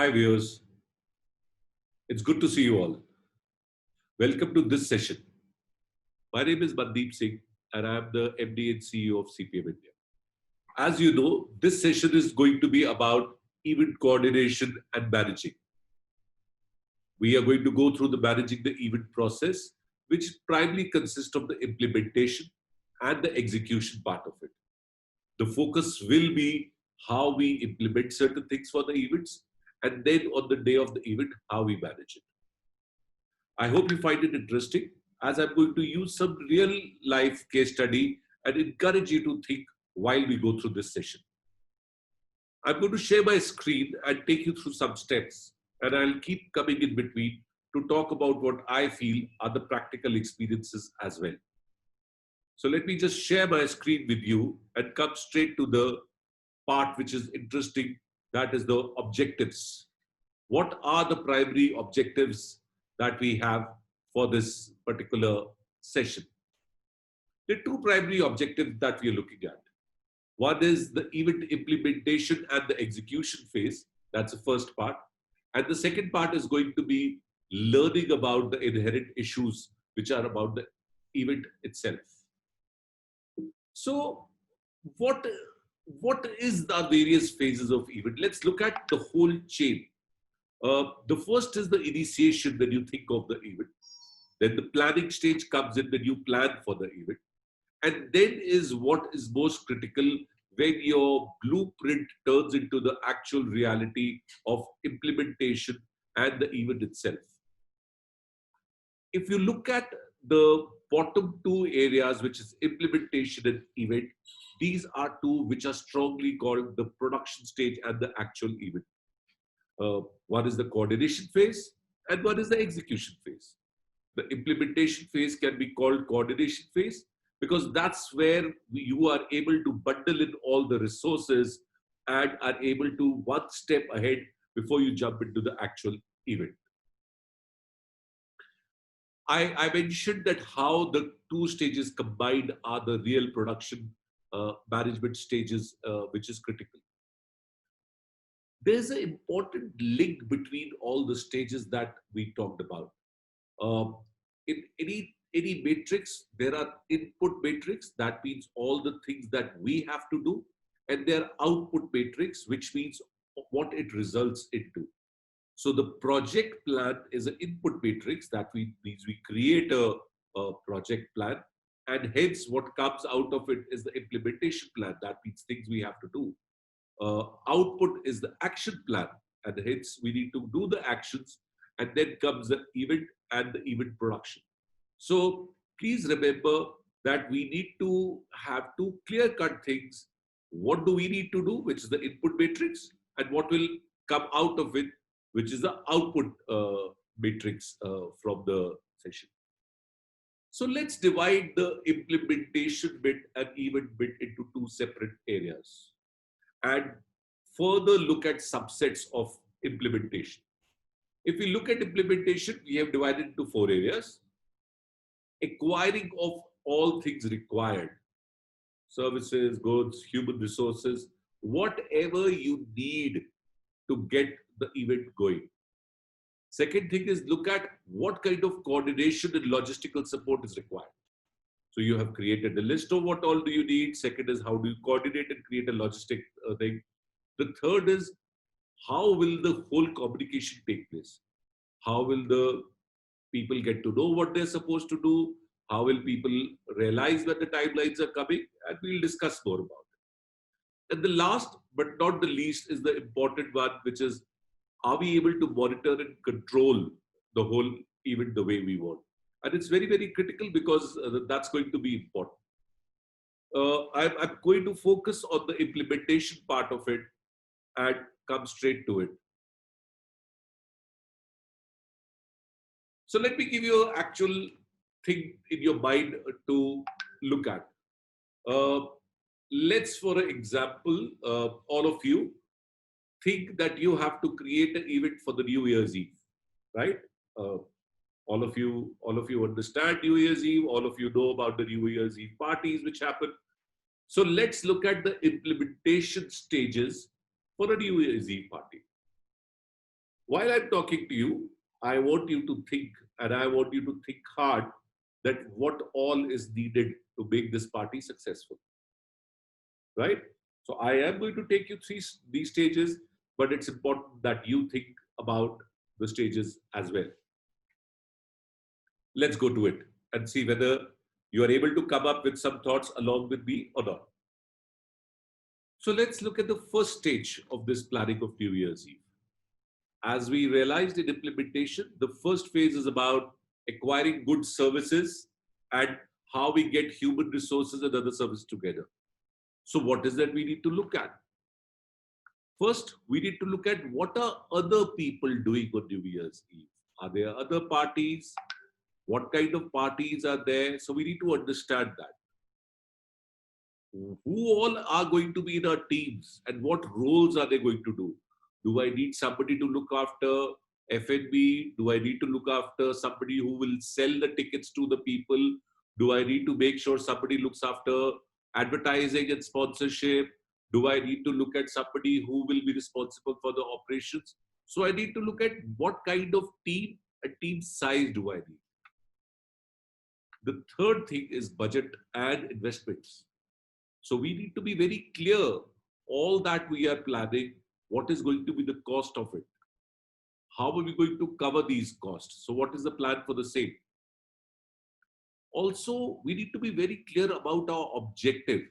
Hi viewers, it's good to see you all. Welcome to this session. My name is Mandeep Singh and I am the MD and CEO of CPM India. As you know, this session is going to be about event coordination and managing. We are going to go through the managing the event process, which primarily consists of the implementation and the execution part of it. The focus will be how we implement certain things for the events and then on the day of the event, how we manage it. I hope you find it interesting as I'm going to use some real life case study and encourage you to think while we go through this session. I'm going to share my screen and take you through some steps, and I'll keep coming in between to talk about what I feel are the practical experiences as well. So let me just share my screen with you and come straight to the part which is interesting, that is the objectives. What are the primary objectives that we have for this particular session? There are two primary objectives that we are looking at. One is the event implementation and the execution phase. That's the first part. And the second part is going to be learning about the inherent issues which are about the event itself. So what is the various phases of event? Let's look at the whole chain. The first is the initiation when you think of the event. Then the planning stage comes in when you plan for the event. And then is what is most critical when your blueprint turns into the actual reality of implementation and the event itself. If you look at the bottom two areas, which is implementation and event, these are two which are strongly called the production stage and the actual event. One is the coordination phase and one is the execution phase. The implementation phase can be called coordination phase because that's where you are able to bundle in all the resources and are able to one step ahead before you jump into the actual event. I mentioned that how the two stages combined are the real production management stages, which is critical. There's an important link between all the stages that we talked about. In any matrix, there are input matrix, that means all the things that we have to do, and there are output matrix, which means what it results into. So the project plan is an input matrix, that means we create a project plan, and hence what comes out of it is the implementation plan, that means things we have to do. Output is the action plan, and hence we need to do the actions, and then comes the event and the event production. So please remember that we need to have two clear-cut things. What do we need to do, which is the input matrix, and what will come out of it, which is the output matrix from the session. So let's divide the implementation bit and event bit into two separate areas and further look at subsets of implementation. If we look at implementation, we have divided into four areas. Acquiring of all things required, services, goods, human resources, whatever you need to get the event going. Second thing is look at what kind of coordination and logistical support is required. So you have created a list of what all do you need. Second is how do you coordinate and create a logistic thing. The third is how will the whole communication take place? How will the people get to know what they're supposed to do? How will people realize when the timelines are coming? And we'll discuss more about it. And the last but not the least is the important one, which is, are we able to monitor and control the whole event the way we want? And it's very, very critical because that's going to be important. I'm going to focus on the implementation part of it and come straight to it. So let me give you an actual thing in your mind to look at. Let's, for example, all of you think that you have to create an event for the New Year's Eve, right? All of you understand New Year's Eve. All of you know about the New Year's Eve parties which happen. So let's look at the implementation stages for a New Year's Eve party. While I'm talking to you, I want you to think, and I want you to think hard that what all is needed to make this party successful, right? So I am going to take you through these stages, but it's important that you think about the stages as well. Let's go to it and see whether you are able to come up with some thoughts along with me or not. So let's look at the first stage of this planning of New Year's Eve. As we realized in implementation, the first phase is about acquiring good services and how we get human resources and other services together. So what is that we need to look at? First, we need to look at what are other people doing on New Year's Eve. Are there other parties? What kind of parties are there? So we need to understand that. Who all are going to be in our teams and what roles are they going to do? Do I need somebody to look after F&B? Do I need to look after somebody who will sell the tickets to the people? Do I need to make sure somebody looks after advertising and sponsorship? Do I need to look at somebody who will be responsible for the operations? So I need to look at what kind of team and team size do I need. The third thing is budget and investments. So we need to be very clear all that we are planning, what is going to be the cost of it? How are we going to cover these costs? So what is the plan for the same? Also, we need to be very clear about our objective.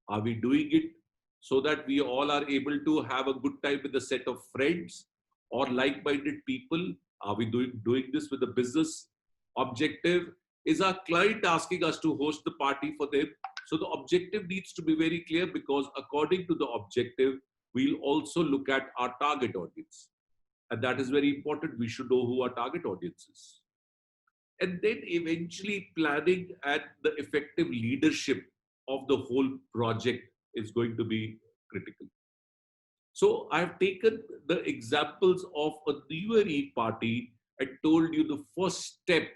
Are we doing it so that we all are able to have a good time with a set of friends or like-minded people? Are we doing this with a business objective? Is our client asking us to host the party for them? So the objective needs to be very clear, because according to the objective, we'll also look at our target audience. And that is very important. We should know who our target audience is. And then eventually planning and the effective leadership of the whole project is going to be critical. So I've taken the examples of a New Year Eve party and told you the first step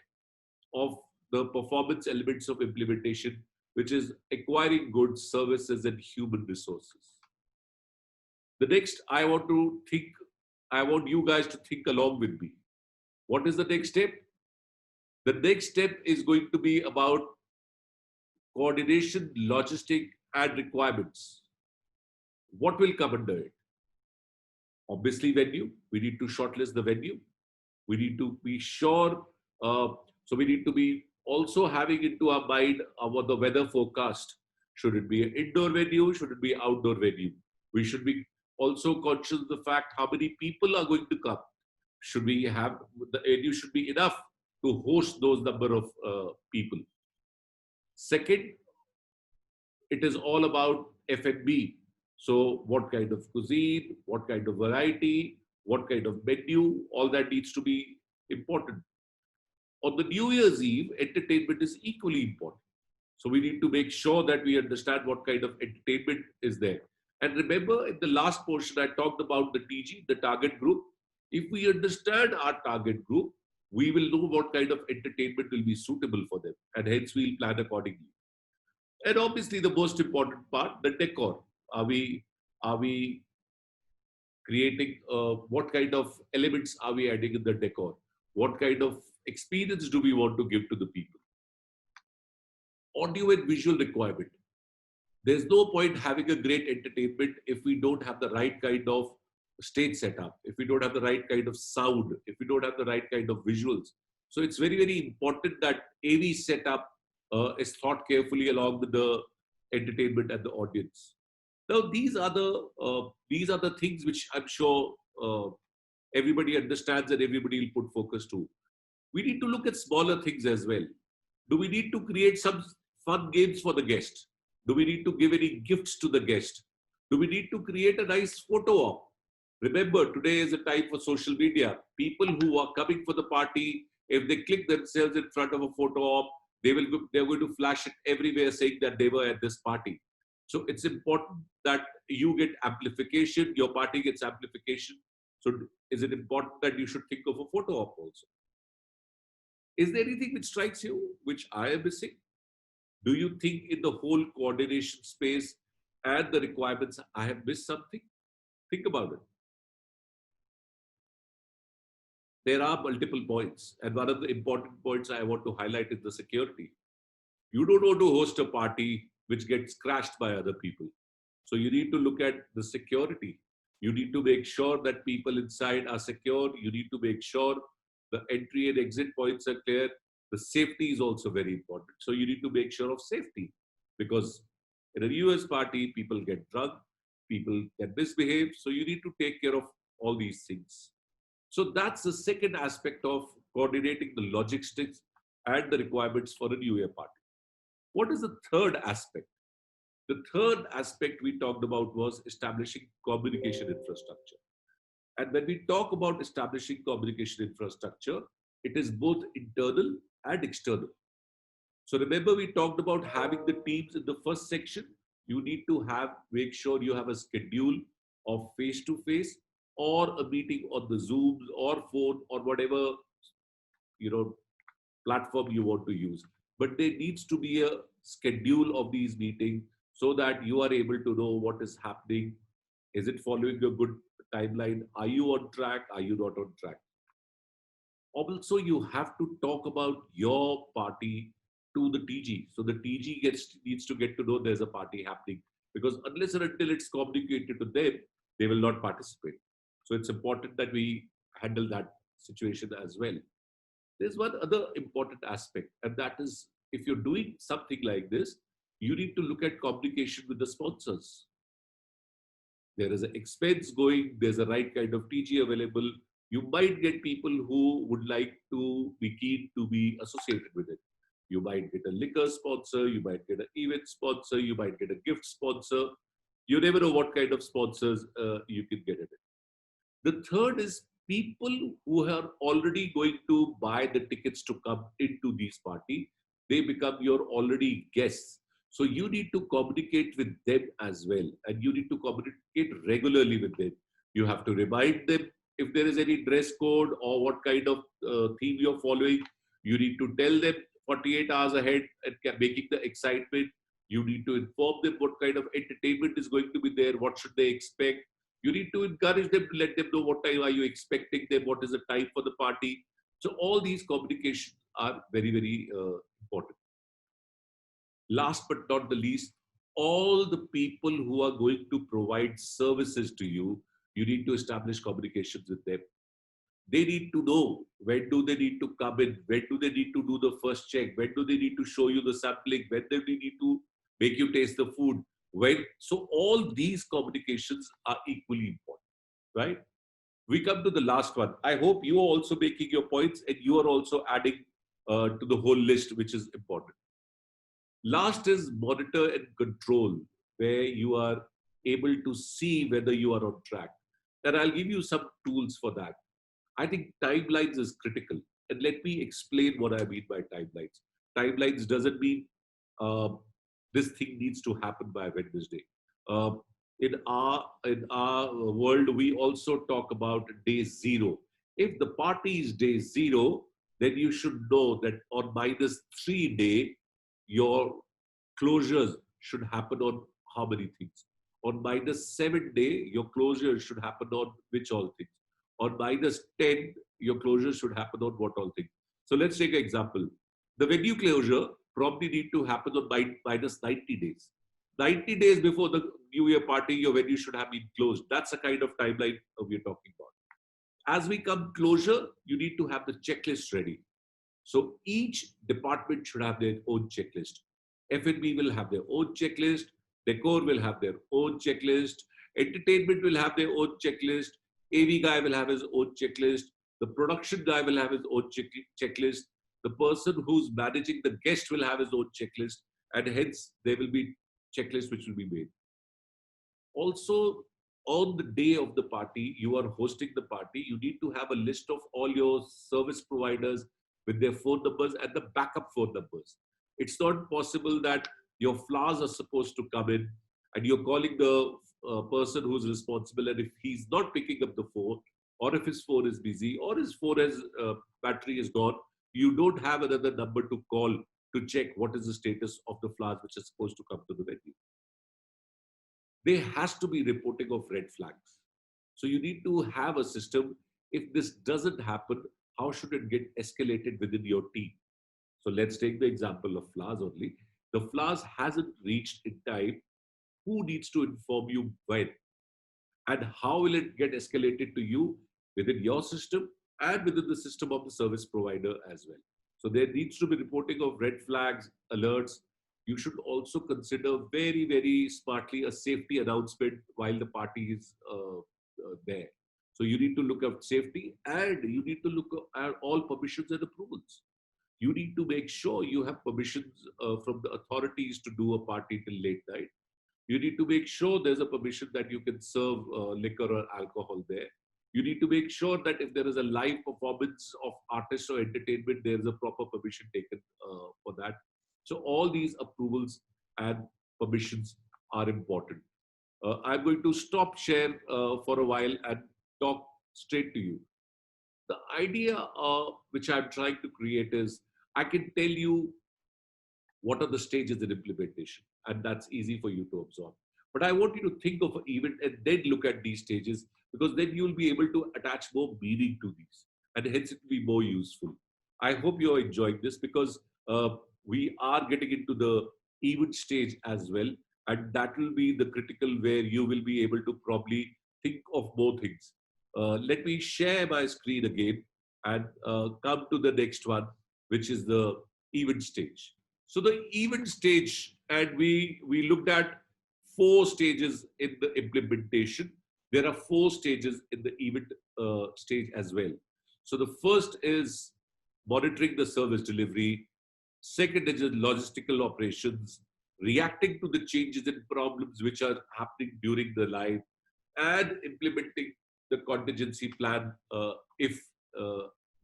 of the performance elements of implementation, which is acquiring goods, services, and human resources. The next, I want you guys to think along with me. What is the next step? The next step is going to be about coordination, logistic, and requirements. What will come under it? Obviously, venue. We need to shortlist the venue. We need to be sure. So we need to be also having into our mind about the weather forecast. Should it be an indoor venue? Should it be outdoor venue? We should be also conscious of the fact how many people are going to come. Should we have the venue should be enough to host those number of people. Second, it is all about F&B. So what kind of cuisine, what kind of variety, what kind of menu, all that needs to be important. On the New Year's Eve, entertainment is equally important. So we need to make sure that we understand what kind of entertainment is there. And remember, in the last portion, I talked about the TG, the target group. If we understand our target group, we will know what kind of entertainment will be suitable for them. And hence, we'll plan accordingly. And obviously, the most important part, the decor. Are we creating, what kind of elements are we adding in the decor? What kind of experience do we want to give to the people? Audio and visual requirement. There's no point having a great entertainment if we don't have the right kind of stage setup, if we don't have the right kind of sound, if we don't have the right kind of visuals. So it's very, very important that AV setup is thought carefully along with the entertainment and the audience. Now, these are the things which I'm sure everybody understands and everybody will put focus to. We need to look at smaller things as well. Do we need to create some fun games for the guest? Do we need to give any gifts to the guest? Do we need to create a nice photo op? Remember, today is a time for social media. People who are coming for the party, if they click themselves in front of a photo op, they're going to flash it everywhere saying that they were at this party. So it's important that you get amplification, your party gets amplification. So is it important that you should think of a photo op also? Is there anything which strikes you, which I am missing? Do you think in the whole coordination space and the requirements, I have missed something? Think about it. There are multiple points. And one of the important points I want to highlight is the security. You don't want to host a party which gets crashed by other people. So you need to look at the security. You need to make sure that people inside are secure. You need to make sure the entry and exit points are clear. The safety is also very important. So you need to make sure of safety, because in a US party, people get drunk, people can misbehave. So you need to take care of all these things. So that's the second aspect of coordinating the logistics and the requirements for a New Year party. What is the third aspect? The third aspect we talked about was establishing communication infrastructure. And when we talk about establishing communication infrastructure, it is both internal and external. So remember, we talked about having the teams in the first section. You need to make sure you have a schedule of face to face or a meeting on the Zooms or phone or whatever, you know, platform you want to use. But there needs to be a schedule of these meetings so that you are able to know what is happening. Is it following a good timeline? Are you on track? Are you not on track? Also, you have to talk about your party to the TG. So the TG needs to get to know there's a party happening, because unless and until it's communicated to them, they will not participate. So it's important that we handle that situation as well. There's one other important aspect, and that is, if you're doing something like this, you need to look at communication with the sponsors. There is an expense going, there's a right kind of TG available. You might get people who would like to be keen to be associated with it. You might get a liquor sponsor, you might get an event sponsor, you might get a gift sponsor. You never know what kind of sponsors you can get it. The third is people who are already going to buy the tickets to come into these party. They become your already guests. So you need to communicate with them as well. And you need to communicate regularly with them. You have to remind them if there is any dress code or what kind of theme you're following. You need to tell them 48 hours ahead and making the excitement. You need to inform them what kind of entertainment is going to be there, what should they expect. You need to encourage them to let them know what time are you expecting them, what is the time for the party. So all these communications are very, very important. Last but not the least, all the people who are going to provide services to you, you need to establish communications with them. They need to know when do they need to come in, when do they need to do the first check, when do they need to show you the sampling, when do they need to make you taste the food. So all these communications are equally important, right? We come to the last one. I hope you are also making your points and you are also adding to the whole list, which is important. Last is monitor and control, where you are able to see whether you are on track. And I'll give you some tools for that. I think timelines is critical. And let me explain what I mean by timelines. Timelines doesn't mean uh, this thing needs to happen by Wednesday. Uh, in our world, we also talk about day zero. If the party is day zero, then you should know that on -3 day, your closures should happen on how many things. On -7 day, your closures should happen on which all things. On -10, your closure should happen on what all things. So let's take an example. The venue closure probably need to happen on -90 days. 90 days before the New Year party, your venue should have been closed. That's the kind of timeline we're talking about. As we come closure, you need to have the checklist ready. So each department should have their own checklist. F&B will have their own checklist. Decor will have their own checklist. Entertainment will have their own checklist. AV guy will have his own checklist. The production guy will have his own checklist. The person who's managing the guest will have his own checklist. And hence, there will be checklists which will be made. Also, on the day of the party, you are hosting the party, you need to have a list of all your service providers with their phone numbers and the backup phone numbers. It's not possible that your flowers are supposed to come in and you're calling the person who's responsible, and if he's not picking up the phone, or if his phone is busy, or his phone has battery is gone, you don't have another number to call to check what is the status of the flowers which are supposed to come to the venue. There has to be reporting of red flags. So you need to have a system. If this doesn't happen, how should it get escalated within your team? So let's take the example of flowers only. The flowers hasn't reached in time. Who needs to inform you when? And how will it get escalated to you within your system and within the system of the service provider as well? So there needs to be reporting of red flags, alerts. You should also consider very, very smartly a safety announcement while the party is there. So you need to look at safety and you need to look at all permissions and approvals. You need to make sure you have permissions from the authorities to do a party till late night. You need to make sure there's a permission that you can serve liquor or alcohol there. You need to make sure that if there is a live performance of artists or entertainment, there is a proper permission taken for that. So all these approvals and permissions are important. I'm going to stop share for a while and talk straight to you. The idea which I'm trying to create is I can tell you what are the stages in implementation, and that's easy for you to absorb. But I want you to think of an event and then look at these stages, because then you'll be able to attach more meaning to these, and hence it will be more useful. I hope you're enjoying this, because we are getting into the event stage as well, and that will be the critical where you will be able to probably think of more things. Let me share my screen again and come to the next one, which is the event stage. So the event stage, and we looked at four stages in the implementation. There are four stages in the event stage as well. So the first is monitoring the service delivery. Second is logistical operations, reacting to the changes and problems which are happening during the live, and implementing the contingency plan if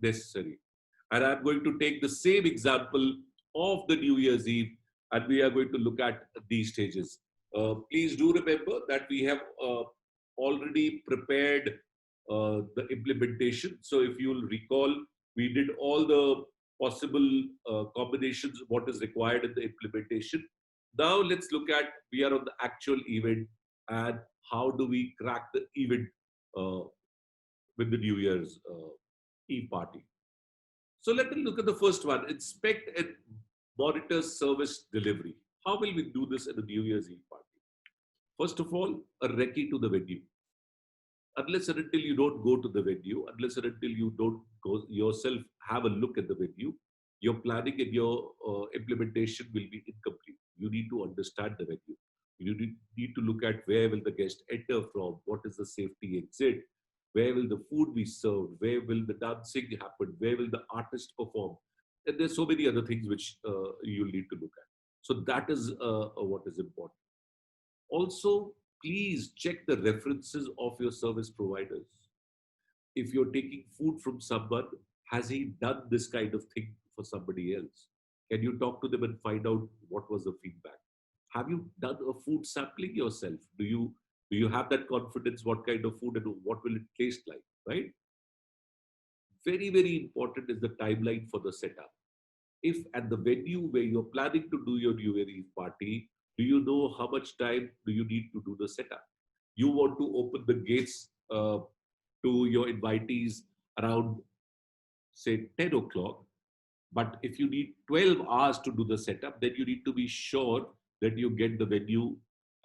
necessary. And I'm going to take the same example of the New Year's Eve, and we are going to look at these stages. Please do remember that we have already prepared the implementation. So if you'll recall, we did all the possible combinations, what is required in the implementation. Now let's look at, we are on the actual event, and how do we crack the event uh, with the New Year's Eve party. So let me look at the first one, inspect and monitor service delivery. How will we do this at a New Year's Eve party? First of all, a recce to the venue. Unless and until you don't go to the venue, unless and until you don't go yourself have a look at the venue, your planning and your implementation will be incomplete. You need to understand the venue. You need to look at where will the guest enter from, what is the safety exit, where will the food be served, where will the dancing happen, where will the artist perform, and there's so many other things which you'll need to look at. So that is what is important. Also, please check the references of your service providers. If you're taking food from someone, has he done this kind of thing for somebody else? Can you talk to them and find out what was the feedback? Have you done a food sampling yourself? Do you have that confidence? What kind of food and what will it taste like? Right? Very, very important is the timeline for the setup. If at the venue where you're planning to do your New Year Eve party, do you know how much time do you need to do the setup? You want to open the gates to your invitees around, say, 10 o'clock. But if you need 12 hours to do the setup, then you need to be sure that you get the venue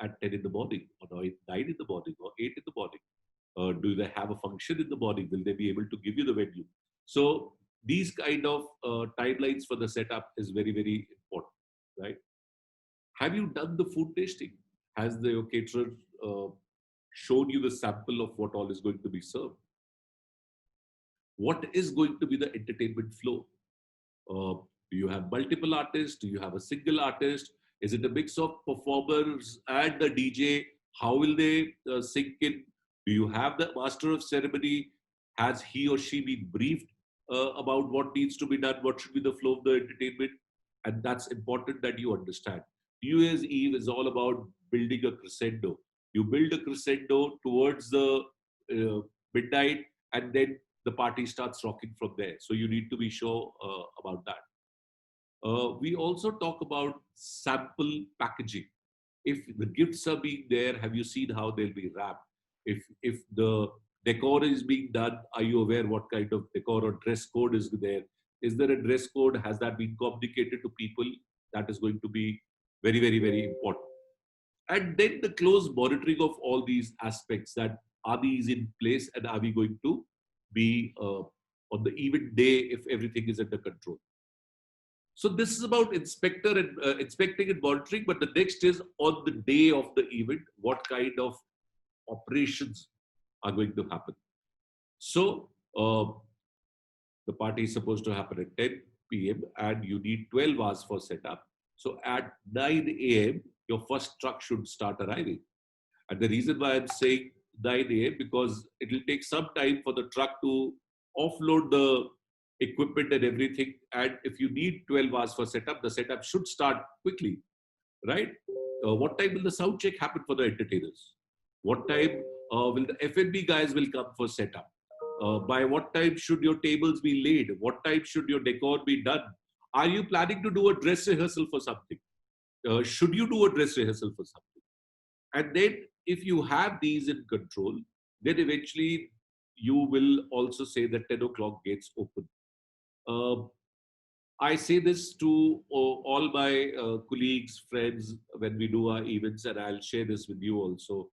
at 10 in the morning, or 9 in the morning, or 8 in the morning. Do they have a function in the morning? Will they be able to give you the venue? So these kind of timelines for the setup is very, very important, right? Have you done the food tasting? Has the caterer shown you the sample of what all is going to be served? What is going to be the entertainment flow? Do you have multiple artists? Do you have a single artist? Is it a mix of performers and the DJ? How will they sync in? Do you have the master of ceremony? Has he or she been briefed about what needs to be done? What should be the flow of the entertainment? And that's important that you understand. New Year's Eve is all about building a crescendo. You build a crescendo towards the midnight, and then the party starts rocking from there. So you need to be sure about that. We also talk about sample packaging. If the gifts are being there, have you seen how they'll be wrapped? If the Decor is being done. Are you aware what kind of decor or dress code is there? Is there a dress code? Has that been communicated to people? That is going to be very, very, very important. And then the close monitoring of all these aspects, that are these in place and are we going to be on the even day if everything is under control. So this is about inspecting and monitoring, but the next is on the day of the event, what kind of operations are going to happen. So the party is supposed to happen at 10 p.m. and you need 12 hours for setup. So at 9 a.m., your first truck should start arriving. And the reason why I'm saying 9 a.m. because it will take some time for the truck to offload the equipment and everything. And if you need 12 hours for setup, the setup should start quickly, right? What time will the sound check happen for the entertainers? What time will the F&B guys will come for setup? By what time should your tables be laid? What time should your decor be done? Are you planning to do a dress rehearsal for something? Should you do a dress rehearsal for something? And then if you have these in control, then eventually you will also say that 10 o'clock gates open. Uh, I say this to all my colleagues, friends, when we do our events, and I'll share this with you also.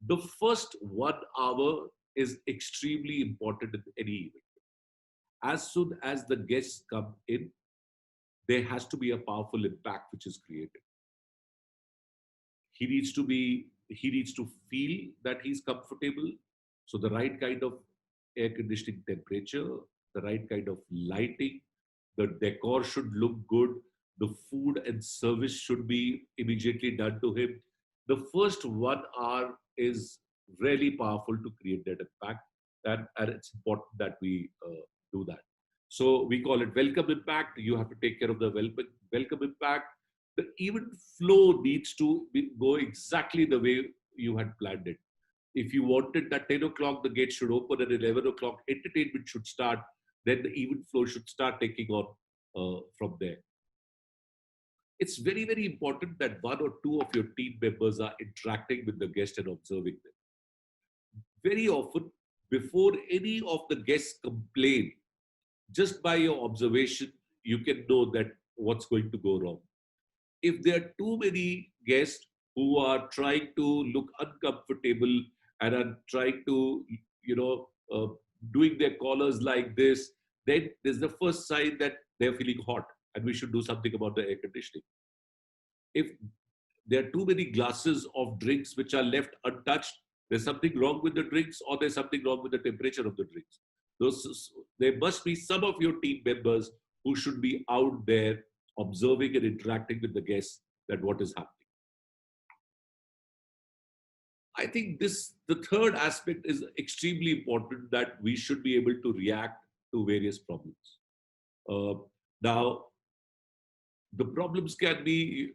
The first 1 hour is extremely important in any event. As soon as the guests come in, there has to be a powerful impact which is created. He needs to feel that he's comfortable. So the right kind of air conditioning temperature, the right kind of lighting, the decor should look good, the food and service should be immediately done to him. The first 1 hour is really powerful to create that impact, and it's important that we do that. So we call it welcome impact. You have to take care of the welcome impact. The event flow needs to go exactly the way you had planned it. If you wanted that 10 o'clock, the gate should open, at 11 o'clock, entertainment should start, then the event flow should start taking on from there. It's very, very important that one or two of your team members are interacting with the guest and observing them. Very often, before any of the guests complain, just by your observation, you can know that what's going to go wrong. If there are too many guests who are trying to look uncomfortable and are trying to, doing their collars like this, then there's the first sign that they're feeling hot and we should do something about the air conditioning. If there are too many glasses of drinks which are left untouched, there's something wrong with the drinks or there's something wrong with the temperature of the drinks. There must be some of your team members who should be out there observing and interacting with the guests that what is happening. I think the third aspect is extremely important, that we should be able to react to various problems. Now, the problems can be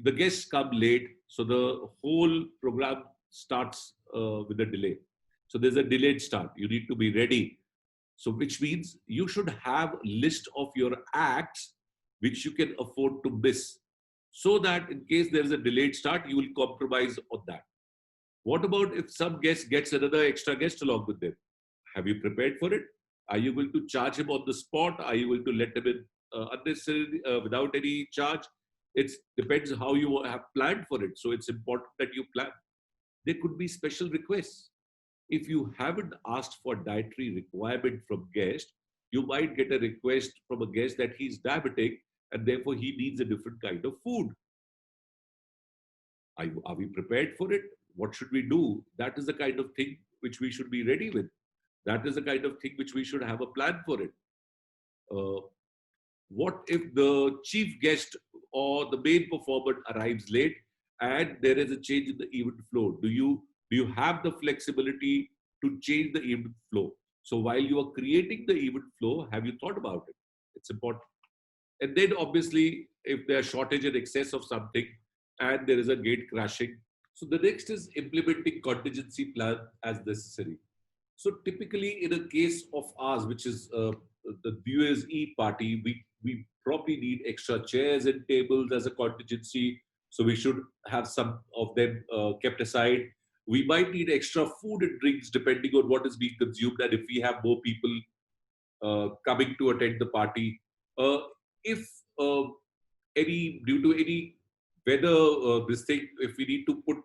the guests come late, so the whole program starts with a delay. So there's a delayed start. You need to be ready. So which means you should have a list of your acts which you can afford to miss, so that in case there is a delayed start, you will compromise on that. What about if some guest gets another extra guest along with them? Have you prepared for it? Are you going to charge him on the spot? Are you going to let him in unnecessarily without any charge? It depends how you have planned for it. So it's important that you plan. There could be special requests. If you haven't asked for dietary requirement from guest, you might get a request from a guest that he's diabetic and therefore he needs a different kind of food. Are we prepared for it? What should we do? That is the kind of thing which we should be ready with. That is the kind of thing which we should have a plan for it. What if the chief guest or the main performer arrives late and there is a change in the event flow? Do you have the flexibility to change the event flow? So while you are creating the event flow, have you thought about it? It's important. And then obviously, if there's shortage and excess of something and there is a gate crashing. So the next is implementing contingency plan as necessary. So typically in a case of ours, which is the New Year's Eve party, we probably need extra chairs and tables as a contingency. So we should have some of them kept aside. We might need extra food and drinks depending on what is being consumed and if we have more people coming to attend the party. If any due to any whether this thing, if we need to put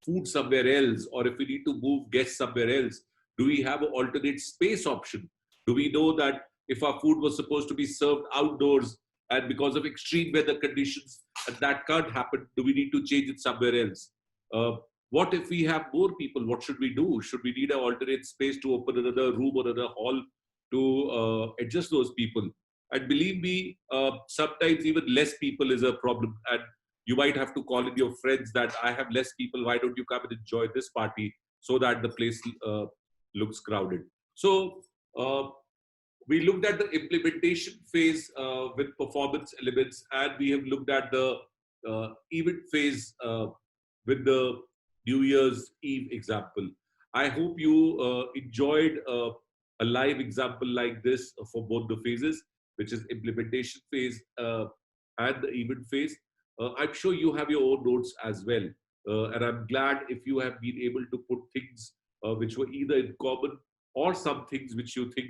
food somewhere else or if we need to move guests somewhere else, do we have an alternate space option? Do we know that if our food was supposed to be served outdoors and because of extreme weather conditions and that can't happen, do we need to change it somewhere else? uh, what if we have more people? What should we do? Should we need an alternate space to open another room or another hall to adjust those people? And believe me, sometimes even less people is a problem. And you might have to call in your friends that I have less people. Why don't you come and enjoy this party so that the place looks crowded? So we looked at the implementation phase with performance elements, and we have looked at the event phase with the New Year's Eve example. I hope you enjoyed a live example like this for both the phases, which is implementation phase and the event phase. I'm sure you have your own notes as well. And I'm glad if you have been able to put things which were either in common or some things which you think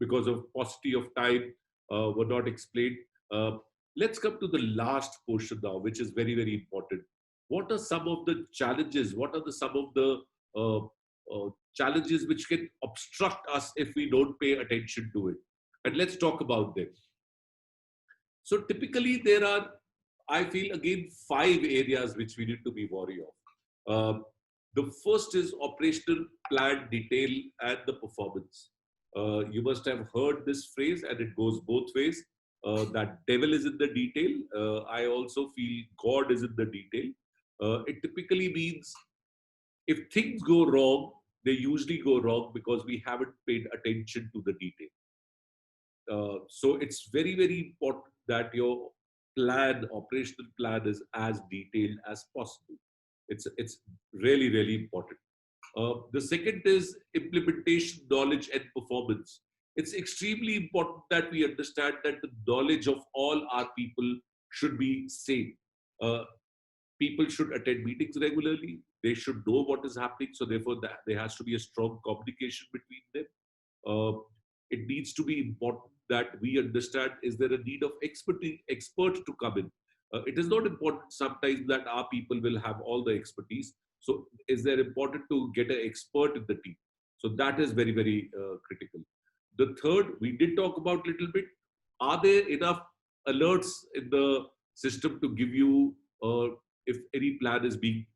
because of paucity of time were not explained. Uh, let's come to the last portion now, which is very, very important. What are some of the challenges? What are some of the challenges which can obstruct us if we don't pay attention to it? And let's talk about them. So typically there are, I feel again, 5 areas which we need to be wary of. The first is operational plan detail and the performance. You must have heard this phrase, and it goes both ways. That devil is in the detail. I also feel God is in the detail. It typically means if things go wrong, they usually go wrong because we haven't paid attention to the detail. So it's very, very important that your operational plan is as detailed as possible. It's really, really important. The second is implementation, knowledge, and performance. It's extremely important that we understand that the knowledge of all our people should be same. Uh, People should attend meetings regularly. They should know what is happening. So therefore, there has to be a strong communication between them. Uh, it needs to be important that we understand, is there a need of expert to come in? It is not important sometimes that our people will have all the expertise. So is there important to get an expert in the team? So that is very, very critical. The third, we did talk about a little bit. Are there enough alerts in the system to give you if any plan is being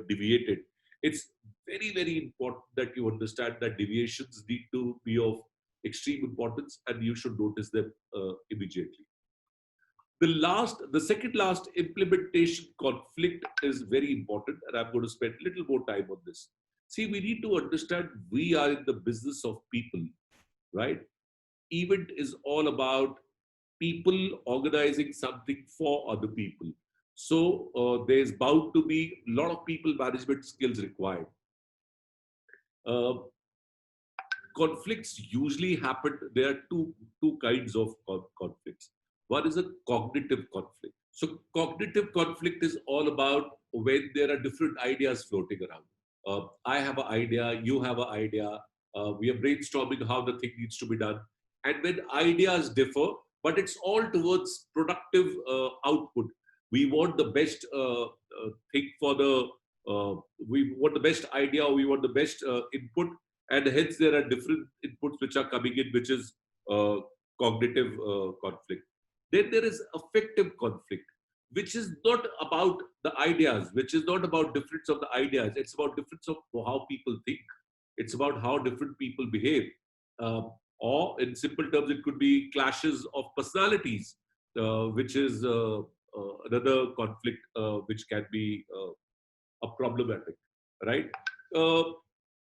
deviated? It's very, very important that you understand that deviations need to be of extreme importance and you should notice them immediately. The second last, implementation conflict, is very important, and I'm going to spend a little more time on this. See, we need to understand we are in the business of people, right? Event is all about people organizing something for other people. So there's bound to be a lot of people management skills required. Uh, Conflicts usually happen. There are two kinds of conflicts. One is a cognitive conflict. So cognitive conflict is all about when there are different ideas floating around. I have an idea, you have an idea. We are brainstorming how the thing needs to be done, and when ideas differ, but it's all towards productive output. We want the best thing for the. We want the best idea, or we want the best input, and hence there are different inputs which are coming in, which is cognitive conflict. Then there is affective conflict, which is not about the ideas, which is not about difference of the ideas. It's about difference of how people think. It's about how different people behave. Or in simple terms, it could be clashes of personalities, which is another conflict which can be a problematic, right? Uh,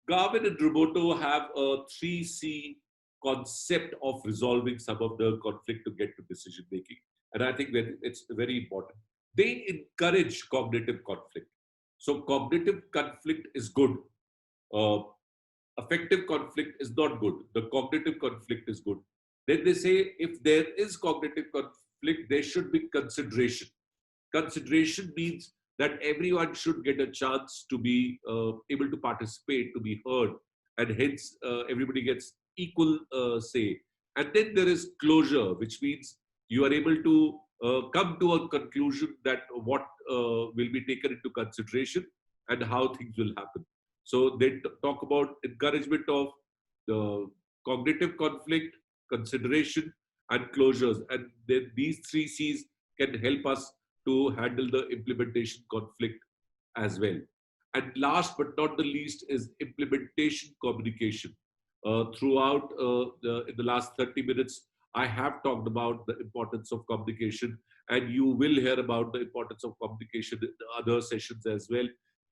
Garvin and Roboto have a 3C concept of resolving some of the conflict to get to decision making. And I think that it's very important. They encourage cognitive conflict. So cognitive conflict is good. Uh, Affective conflict is not good. The cognitive conflict is good. Then they say if there is cognitive conflict, there should be consideration. Consideration means that everyone should get a chance to be able to participate, to be heard, and hence everybody gets equal say. And then there is closure, which means you are able to come to a conclusion that what will be taken into consideration and how things will happen. So they talk about encouragement of the cognitive conflict, consideration, and closures. And then these three C's can help us to handle the implementation conflict as well. And last but not the least is implementation communication. Throughout in the last 30 minutes, I have talked about the importance of communication, and you will hear about the importance of communication in the other sessions as well.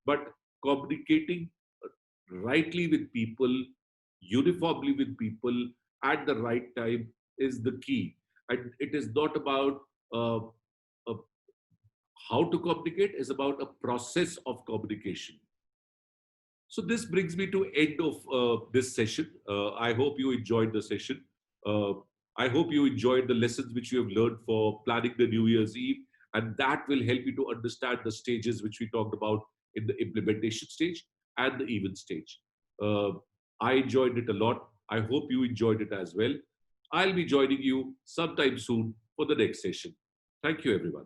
But communicating rightly with people, uniformly with people at the right time is the key. And it is not about uh, uh, how to communicate, is about a process of communication. So this brings me to end of this session. I hope you enjoyed the session. Uh, I hope you enjoyed the lessons which you have learned for planning the New Year's Eve, and that will help you to understand the stages which we talked about in the implementation stage and the event stage. Uh, I enjoyed it a lot. I hope you enjoyed it as well. I'll be joining you sometime soon for the next session. Thank you, everyone.